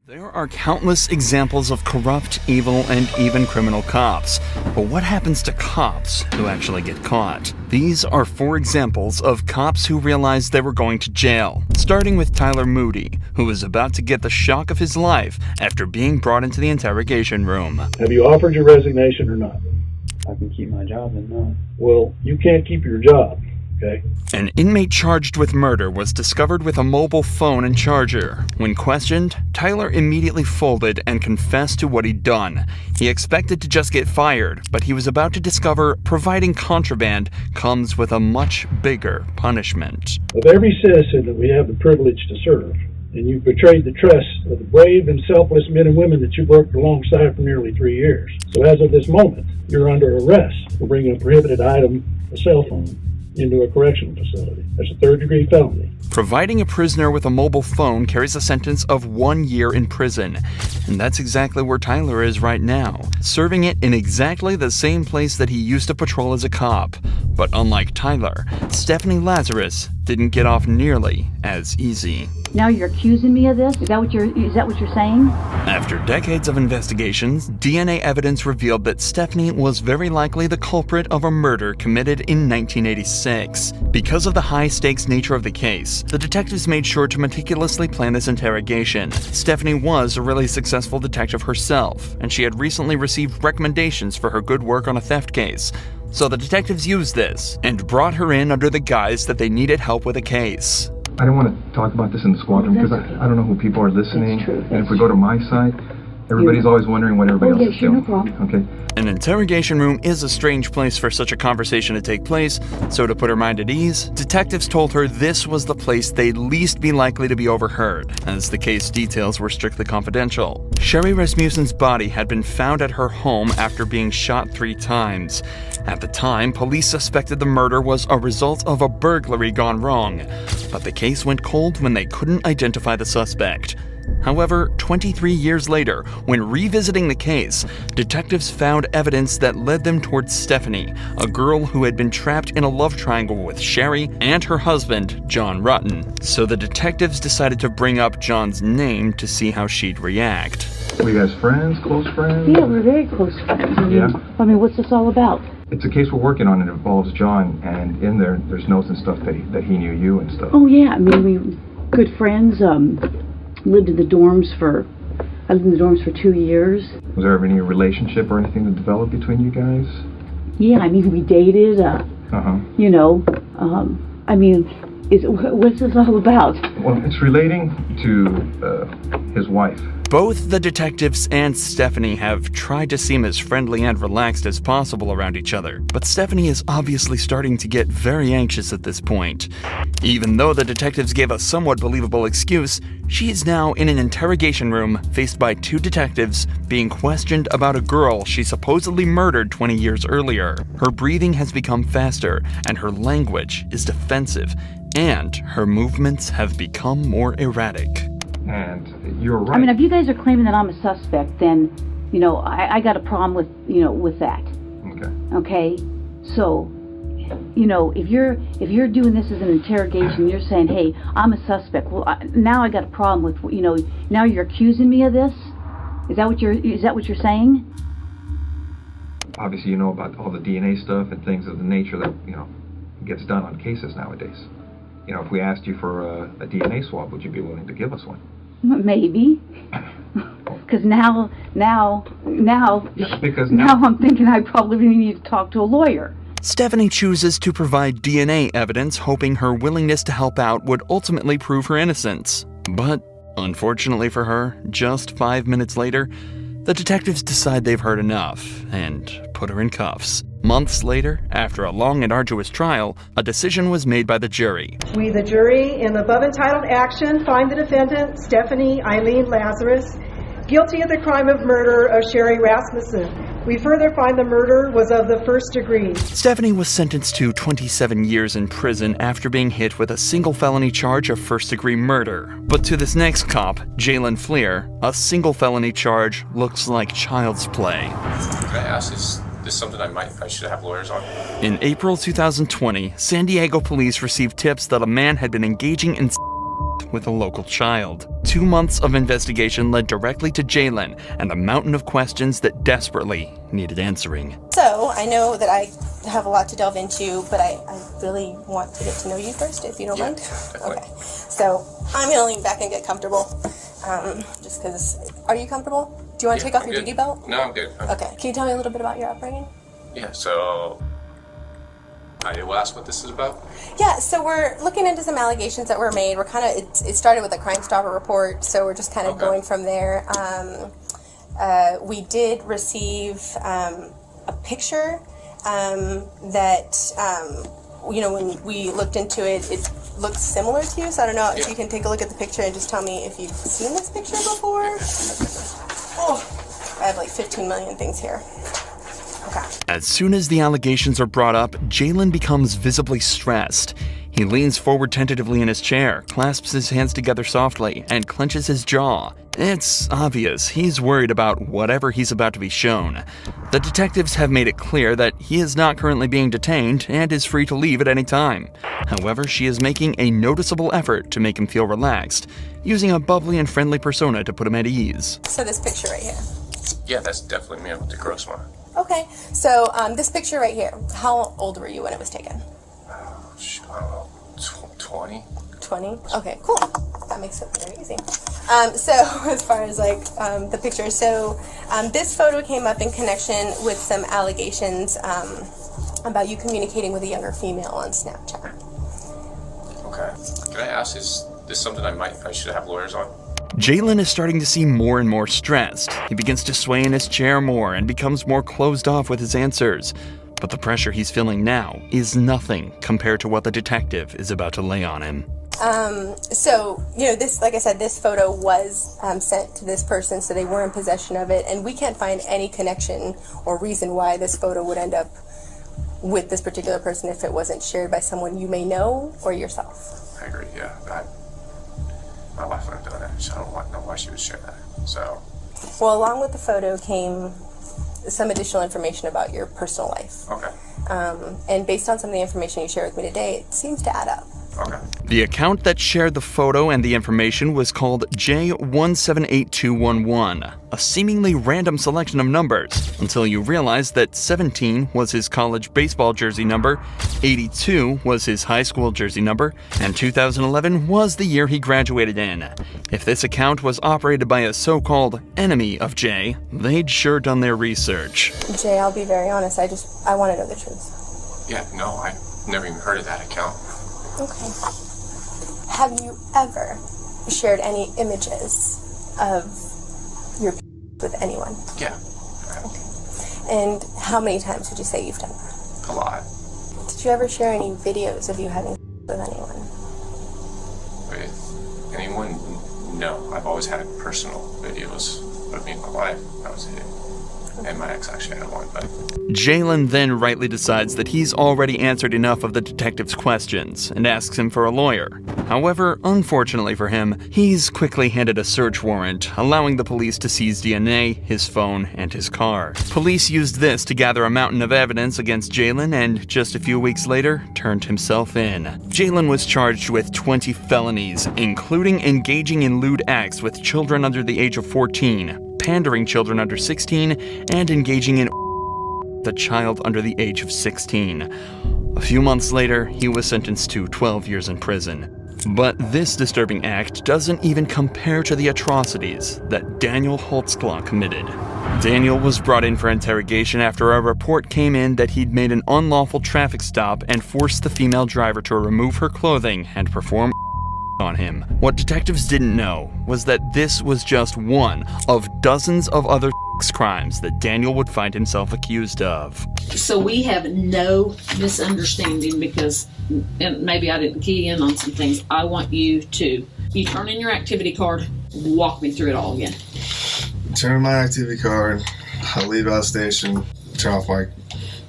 There are countless examples of corrupt, evil, and even criminal cops. But what happens to cops who actually get caught? These are 4 examples of cops who realized they were going to jail. Starting with Tyler Moody, who was about to get the shock of his life after being brought into the interrogation room. Have you offered your resignation or not? I can keep my job and not. Well, you can't keep your job. Okay. An inmate charged with murder was discovered with a mobile phone and charger. When questioned, Tyler immediately folded and confessed to what he'd done. He expected to just get fired, but he was about to discover providing contraband comes with a much bigger punishment. Of every citizen that we have the privilege to serve, and you've betrayed the trust of the brave and selfless men and women that you've worked alongside for nearly 3 years. So as of this moment, you're under arrest for bringing a prohibited item, a cell phone, into a correctional facility. That's a 3rd-degree felony. Providing a prisoner with a mobile phone carries a sentence of 1 year in prison. And that's exactly where Tyler is right now, serving it in exactly the same place that he used to patrol as a cop. But unlike Tyler, Stephanie Lazarus didn't get off nearly as easy. Now you're accusing me of this? Is that what you're saying? After decades of investigations, DNA evidence revealed that Stephanie was very likely the culprit of a murder committed in 1986. Because of the high-stakes nature of the case, the detectives made sure to meticulously plan this interrogation. Stephanie was a really successful detective herself, and she had recently received recommendations for her good work on a theft case. So the detectives used this and brought her in under the guise that they needed help with a case. I don't want to talk about this in the squad room because I don't know who people are listening. And if we go to my side, everybody's always wondering what everybody else is doing. No problem. Okay. An interrogation room is a strange place for such a conversation to take place, so to put her mind at ease, detectives told her this was the place they'd least be likely to be overheard, as the case details were strictly confidential. Sherry Rasmussen's body had been found at her home after being shot 3 times. At the time, police suspected the murder was a result of a burglary gone wrong, but the case went cold when they couldn't identify the suspect. However, 23 years later, when revisiting the case, detectives found evidence that led them towards Stephanie, a girl who had been trapped in a love triangle with Sherry and her husband, John Rutten. So the detectives decided to bring up John's name to see how she'd react. Were you guys friends, close friends? Yeah, we're very close friends. I mean, what's this all about? It's a case we're working on and it involves John, and in there's notes and stuff that he knew you and stuff. Oh yeah, I mean, we were good friends. I lived in the dorms for 2 years. Was there ever any relationship or anything that developed between you guys? Yeah, I mean, we dated. You know, I mean, what's this all about? Well, it's relating to his wife. Both the detectives and Stephanie have tried to seem as friendly and relaxed as possible around each other, but Stephanie is obviously starting to get very anxious at this point. Even though the detectives gave a somewhat believable excuse, she is now in an interrogation room faced by 2 detectives being questioned about a girl she supposedly murdered 20 years earlier. Her breathing has become faster, and her language is defensive, and her movements have become more erratic. And you're right. I mean, if you guys are claiming that I'm a suspect, then, you know, I got a problem with that. Okay. Okay? So, you know, if you're doing this as an interrogation, you're saying, hey, I'm a suspect. Well, now I got a problem with, you know, now you're accusing me of this? Is that what you're saying? Obviously, you know about all the DNA stuff and things of the nature that, you know, gets done on cases nowadays. You know, if we asked you for a DNA swab, would you be willing to give us one? Maybe. Because now I'm thinking I probably need to talk to a lawyer. Stephanie chooses to provide DNA evidence, hoping her willingness to help out would ultimately prove her innocence. But, unfortunately for her, just 5 minutes later, the detectives decide they've heard enough and put her in cuffs. Months later, after a long and arduous trial, a decision was made by the jury. We, the jury, in the above entitled action, find the defendant, Stephanie Eileen Lazarus, guilty of the crime of murder of Sherry Rasmussen. We further find the murder was of the 1st degree. Stephanie was sentenced to 27 years in prison after being hit with a single felony charge of 1st-degree murder. But to this next cop, Jalen Fleer, a single felony charge looks like child's play. Can I ask, is this something I should have lawyers on? In April 2020, San Diego police received tips that a man had been engaging in with a local child. 2 months of investigation led directly to Jalen and the mountain of questions that desperately needed answering. So, I know that I have a lot to delve into, but I really want to get to know you first, if you don't mind. Definitely. Okay. So, I'm going to lean back and get comfortable. Just because... Are you comfortable? Do you want to take off your duty belt? No, I'm good. Okay. Can you tell me a little bit about your upbringing? Yeah, so I will ask what this is about. Yeah, so we're looking into some allegations that were made. We're kind of, it started with a Crime Stopper report, so we're just kind of going from there. We did receive a picture that, you know, when we looked into it, it looks similar to you, so I don't know if you can take a look at the picture and just tell me if you've seen this picture before. Oh, I have like 15 million things here. Okay. As soon as the allegations are brought up, Jalen becomes visibly stressed. He leans forward tentatively in his chair, clasps his hands together softly, and clenches his jaw. It's obvious he's worried about whatever he's about to be shown. The detectives have made it clear that he is not currently being detained and is free to leave at any time. However, she is making a noticeable effort to make him feel relaxed, using a bubbly and friendly persona to put him at ease. So this picture right here. Yeah, that's definitely me with the gross one. Okay, so this picture right here, how old were you when it was taken? I don't know, 20? 20? Okay, cool. That makes it very easy. So as far as like the picture, so this photo came up in connection with some allegations about you communicating with a younger female on Snapchat. Okay. Can I ask, is this something I should have lawyers on? Jalen is starting to seem more and more stressed. He begins to sway in his chair more and becomes more closed off with his answers. But the pressure he's feeling now is nothing compared to what the detective is about to lay on him. So, you know, this, like I said, this photo was sent to this person, so they were in possession of it, and we can't find any connection or reason why this photo would end up with this particular person if it wasn't shared by someone you may know or yourself. I agree, yeah. My wife wouldn't have done that, so I don't know why she would share that. So, well, along with the photo came some additional information about your personal life. okay. And based on some of the information you shared with me today, it seems to add up. Okay. The account that shared the photo and the information was called J178211, a seemingly random selection of numbers, until you realize that 17 was his college baseball jersey number, 82 was his high school jersey number, and 2011 was the year he graduated in. If this account was operated by a so-called enemy of Jay, they'd sure done their research. Jay, I'll be very honest, I want to know the truth. Yeah, no, I never even heard of that account. Okay. Have you ever shared any images of your with anyone? Yeah. Okay. And how many times would you say you've done that? A lot. Did you ever share any videos of you having with anyone? With anyone? No. I've always had personal videos of me and my wife. That was it. And my ex actually had one, but... Jalen then rightly decides that he's already answered enough of the detective's questions and asks him for a lawyer. However, unfortunately for him, he's quickly handed a search warrant, allowing the police to seize DNA, his phone, and his car. Police used this to gather a mountain of evidence against Jalen and, just a few weeks later, turned himself in. Jalen was charged with 20 felonies, including engaging in lewd acts with children under the age of 14, pandering children under 16, and engaging in a child under the age of 16. A few months later, he was sentenced to 12 years in prison. But this disturbing act doesn't even compare to the atrocities that Daniel Holtzclaw committed. Daniel was brought in for interrogation after a report came in that he'd made an unlawful traffic stop and forced the female driver to remove her clothing and perform on him. What detectives didn't know was that this was just one of dozens of other crimes that Daniel would find himself accused of. So we have no misunderstanding because, and maybe I didn't key in on some things. I want you turn in your activity card, walk me through it all again. Turn my activity card, I leave out of station, turn off my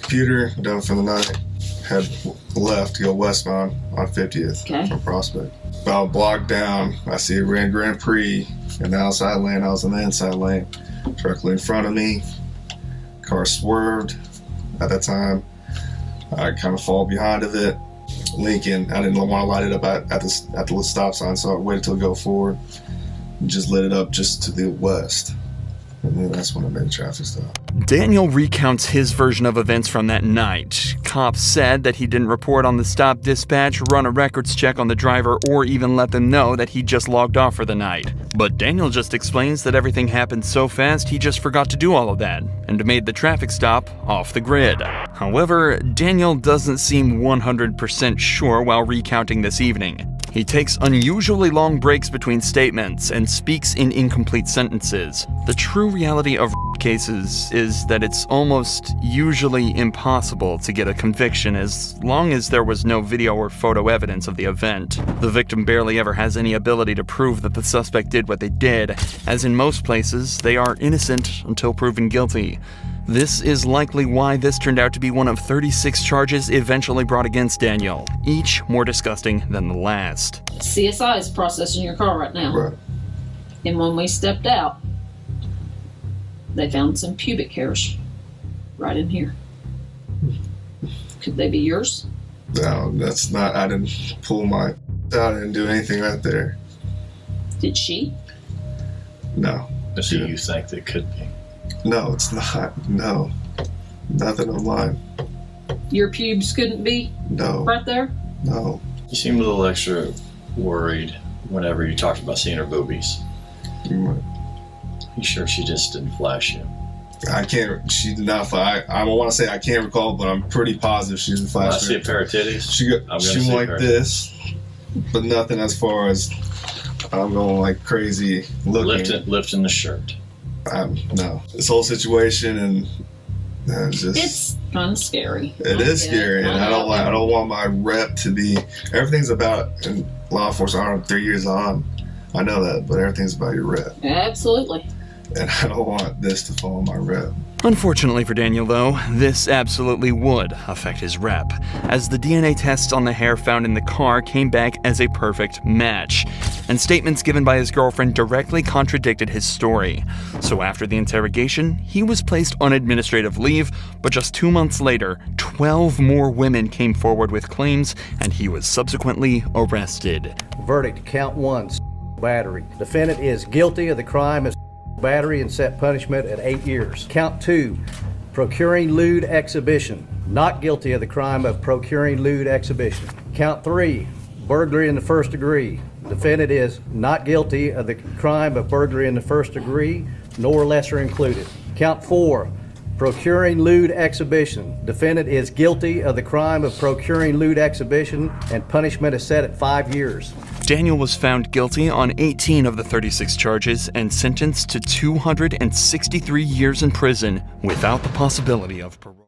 computer, done for the night, head left to go westbound on 50th from Prospect. About a block down, I see a Grand Prix in the outside lane. I was in the inside lane. Directly in front of me, car swerved. At that time, I kind of fall behind of it. Lincoln. I didn't want to light it up at the stop sign, so I waited till it go forward and just lit it up just to the west. And then that's when I made the traffic stop. Daniel recounts his version of events from that night. Cops said that he didn't report on the stop dispatch, run a records check on the driver, or even let them know that he just logged off for the night. But Daniel just explains that everything happened so fast he just forgot to do all of that, and made the traffic stop off the grid. However, Daniel doesn't seem 100% sure while recounting this evening. He takes unusually long breaks between statements and speaks in incomplete sentences. The true reality of cases is that it's almost usually impossible to get a conviction as long as there was no video or photo evidence of the event. The victim barely ever has any ability to prove that the suspect did what they did, as in most places, they are innocent until proven guilty. This is likely why this turned out to be one of 36 charges eventually brought against Daniel, each more disgusting than the last. CSI is processing your car right now. Right. And when we stepped out, they found some pubic hairs right in here. Could they be yours? No, that's not. I didn't pull my. I didn't do anything right there. Did she? No. But do you think they could be? No, it's not. No. Nothing of mine. Your pubes couldn't be? No. Right there? No. You seem a little extra worried whenever you talked about seeing her boobies. You sure she just didn't flash you? I can't. She did not flash. I don't want to say I can't recall, but I'm pretty positive she didn't flash. I see a pair of titties. She went like this, but nothing as far as I'm going like crazy looking. Lifting the shirt. No. This whole situation and just. It's kind of scary. It is scary, and I don't want my rep to be. Everything's about in law enforcement. I don't know, 3 years on. I know that, but everything's about your rep. Absolutely. And I don't want this to fall on my rep. Unfortunately for Daniel, though, this absolutely would affect his rep, as the DNA tests on the hair found in the car came back as a perfect match, and statements given by his girlfriend directly contradicted his story. So after the interrogation, he was placed on administrative leave, but just 2 months later, 12 more women came forward with claims, and he was subsequently arrested. Verdict, count 1, battery. Defendant is guilty of the crime of battery and set punishment at 8 years. Count 2, procuring lewd exhibition. Not guilty of the crime of procuring lewd exhibition. Count 3, burglary in the first degree. Defendant is not guilty of the crime of burglary in the first degree, nor lesser included. Count 4, procuring lewd exhibition. Defendant is guilty of the crime of procuring lewd exhibition, and punishment is set at 5 years. Daniel was found guilty on 18 of the 36 charges and sentenced to 263 years in prison without the possibility of parole.